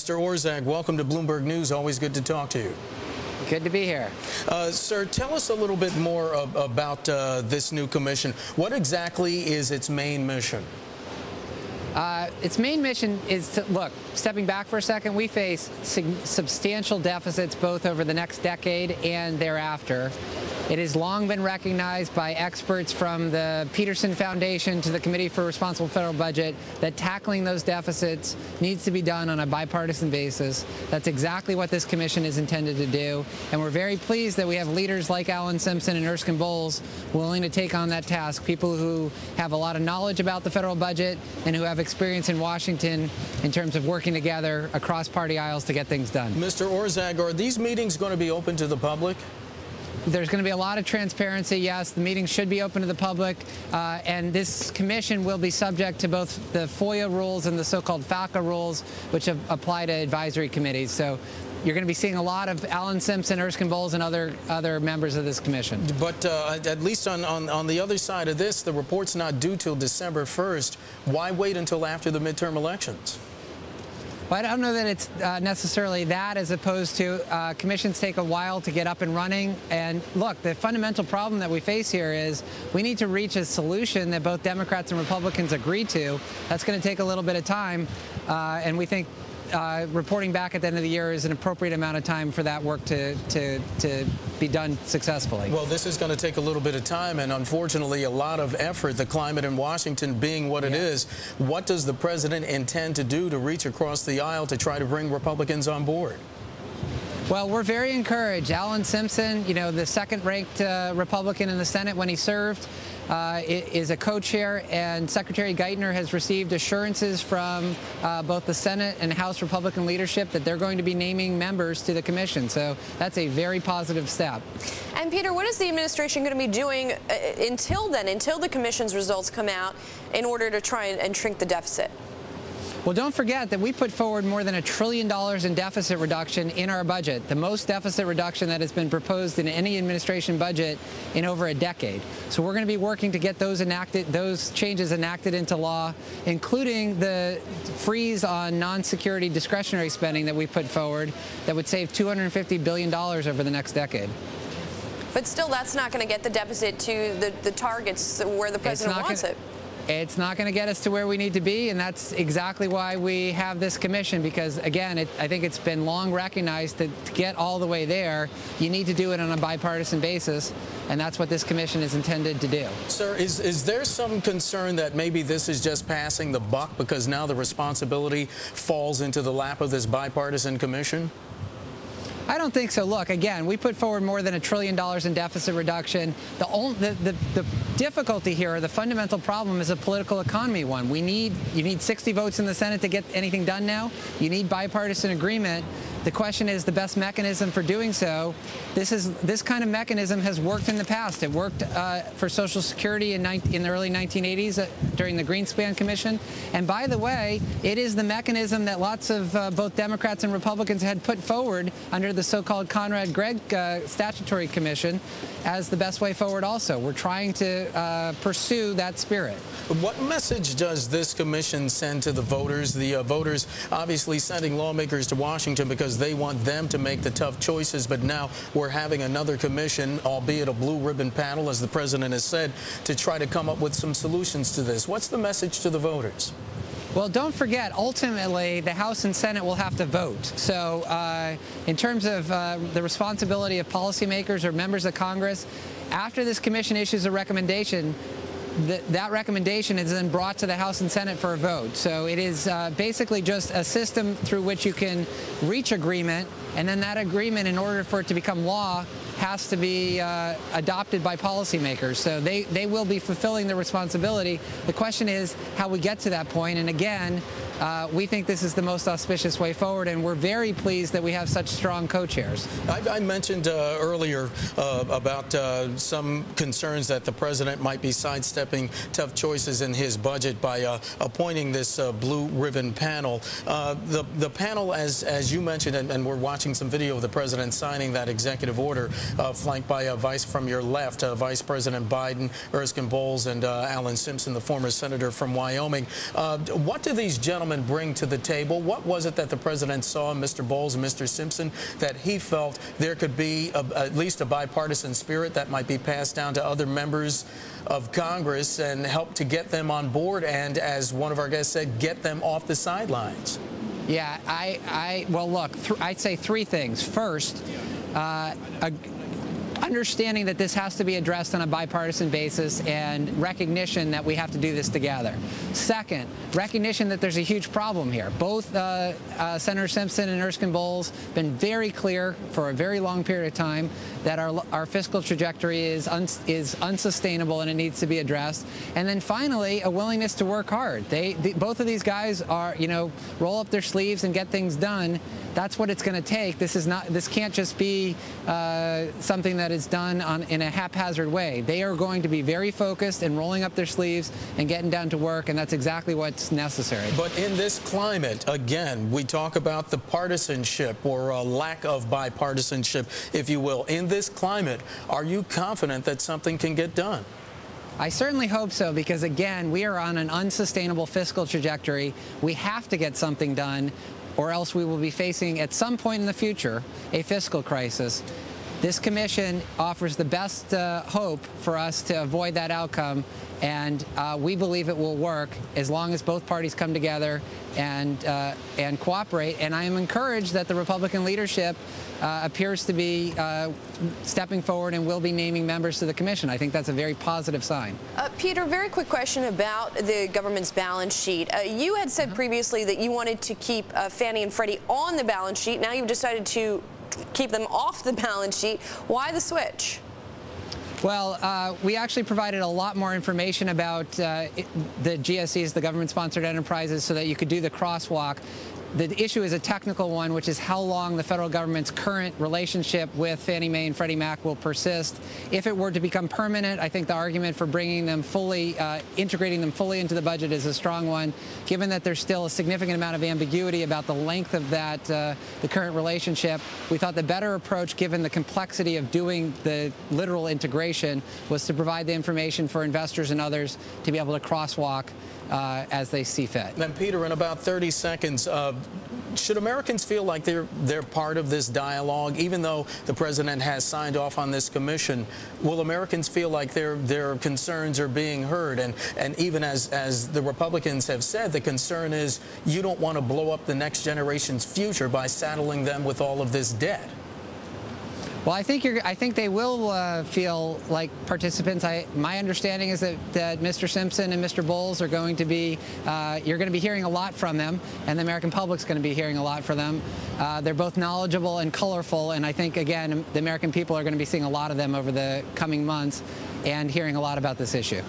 Mr. Orszag, welcome to Bloomberg News. Always good to talk to you. Good to be here. Sir, tell us a little bit more about this new commission. What exactly is its main mission? Its main mission is to, look, stepping back for a second, we face substantial deficits both over the next decade and thereafter. It has long been recognized by experts from the Peterson Foundation to the Committee for Responsible Federal Budget that tackling those deficits needs to be done on a bipartisan basis. That's exactly what this commission is intended to do. And we're very pleased that we have leaders like Alan Simpson and Erskine Bowles willing to take on that task, people who have a lot of knowledge about the federal budget and who have experience in Washington in terms of working together across party aisles to get things done. Mr. Orszag, are these meetings going to be open to the public? There's going to be a lot of transparency, yes. The meeting should be open to the public, and this commission will be subject to both the FOIA rules and the so-called FACA rules, which apply to advisory committees. So you're going to be seeing a lot of Alan Simpson, Erskine Bowles, and other members of this commission. But at least on the other side of this, the report's not due till December 1st. Why wait until after the midterm elections? Well, I don't know that it's necessarily that, as opposed to commissions take a while to get up and running. And look, the fundamental problem that we face here is we need to reach a solution that both Democrats and Republicans agree to. That's going to take a little bit of time, and we think reporting back at the end of the year is an appropriate amount of time for that work to be done successfully. Well, this is going to take a little bit of time and unfortunately a lot of effort, the climate in Washington being what it is. What does the president intend to do to reach across the aisle to try to bring Republicans on board? Well, we're very encouraged. Alan Simpson, you know, the second-ranked Republican in the Senate when he served, is a co-chair, and Secretary Geithner has received assurances from both the Senate and House Republican leadership that they're going to be naming members to the commission. So that's a very positive step. And Peter, what is the administration going to be doing until then, until the commission's results come out, in order to try and shrink the deficit? Well, don't forget that we put forward more than $1 trillion in deficit reduction in our budget, the most deficit reduction that has been proposed in any administration budget in over a decade. So we're going to be working to get those changes enacted into law, including the freeze on non-security discretionary spending that we put forward that would save $250 billion over the next decade. But still, that's not going to get the deficit to the targets where the president wants it. It's not going to get us to where we need to be, and that's exactly why we have this commission, because, again, I think it's been long recognized that to get all the way there, you need to do it on a bipartisan basis, and that's what this commission is intended to do. Sir, is there some concern that maybe this is just passing the buck because now the responsibility falls into the lap of this bipartisan commission? I don't think so. Look, again, we put forward more than $1 trillion in deficit reduction. The difficulty here, or the fundamental problem, is a political economy one. You need 60 votes in the Senate to get anything done now. You need bipartisan agreement. The question is the best mechanism for doing so. This kind of mechanism has worked in the past. It worked for Social Security in the early 1980s during the Greenspan Commission. And by the way, it is the mechanism that lots of both Democrats and Republicans had put forward under the so-called Conrad Gregg Statutory Commission as the best way forward also. We're trying to pursue that spirit. What message does this commission send to the voters? The voters obviously sending lawmakers to Washington because they want them to make the tough choices, but now we're having another commission, albeit a blue ribbon panel, as the president has said, to try to come up with some solutions to this. What's the message to the voters? Well, don't forget, ultimately, the House and Senate will have to vote. So in terms of the responsibility of policymakers or members of Congress, after this commission issues a recommendation, that recommendation is then brought to the House and Senate for a vote. So it is basically just a system through which you can reach agreement, and then that agreement, in order for it to become law, has to be adopted by policymakers. So they will be fulfilling their responsibility. The question is how we get to that point. And again, we think this is the most auspicious way forward, and we're very pleased that we have such strong co-chairs. I mentioned earlier about some concerns that the president might be sidestepping tough choices in his budget by appointing this blue ribbon panel. The panel, as you mentioned, and we're watching some video of the president signing that executive order, flanked by from your left, Vice President Biden, Erskine Bowles, and Alan Simpson, the former senator from Wyoming. What do these gentlemen gentlemen bring to the table? What was it that the president saw in Mr. Bowles and Mr. Simpson that he felt there could be at least a bipartisan spirit that might be passed down to other members of Congress and help to get them on board and, as one of our guests said, get them off the sidelines? Yeah, well, look, I'd say three things. First, understanding that this has to be addressed on a bipartisan basis and recognition that we have to do this together. Second, recognition that there's a huge problem here. Both Senator Simpson and Erskine Bowles have been very clear for a very long period of time that our fiscal trajectory is unsustainable and it needs to be addressed. And then finally, a willingness to work hard. Both of these guys are, roll up their sleeves and get things done. That's what it's going to take. This can't just be something that is done in a haphazard way. They are going to be very focused and rolling up their sleeves and getting down to work, and that's exactly what's necessary. But in this climate, again, we talk about the partisanship or a lack of bipartisanship, if you will. In this climate, are you confident that something can get done? I certainly hope so, because, again, we are on an unsustainable fiscal trajectory. We have to get something done, or else we will be facing, at some point in the future, a fiscal crisis. This commission offers the best hope for us to avoid that outcome, and we believe it will work as long as both parties come together and cooperate. And I am encouraged that the Republican leadership appears to be stepping forward and will be naming members to the commission. I think that's a very positive sign. Peter, very quick question about the government's balance sheet. You had said previously that you wanted to keep Fannie and Freddie on the balance sheet. Now you've decided to keep them off the balance sheet. Why the switch? Well, we actually provided a lot more information about the GSEs, the government-sponsored enterprises, so that you could do the crosswalk. The issue is a technical one, which is how long the federal government's current relationship with Fannie Mae and Freddie Mac will persist. If it were to become permanent, I think the argument for bringing them fully, integrating them fully into the budget is a strong one. Given that there's still a significant amount of ambiguity about the length of that, the current relationship, we thought the better approach, given the complexity of doing the literal integration, was to provide the information for investors and others to be able to crosswalk as they see fit. Then, Peter, in about 30 seconds, should Americans feel like they're part of this dialogue, even though the president has signed off on this commission? Will Americans feel like their concerns are being heard? And even as the Republicans have said, the concern is you don't want to blow up the next generation's future by saddling them with all of this debt. Well, I think they will feel like participants. My understanding is that Mr. Simpson and Mr. Bowles are going to be, you're going to be hearing a lot from them, and the American public's going to be hearing a lot from them. They're both knowledgeable and colorful, and I think, again, the American people are going to be seeing a lot of them over the coming months and hearing a lot about this issue.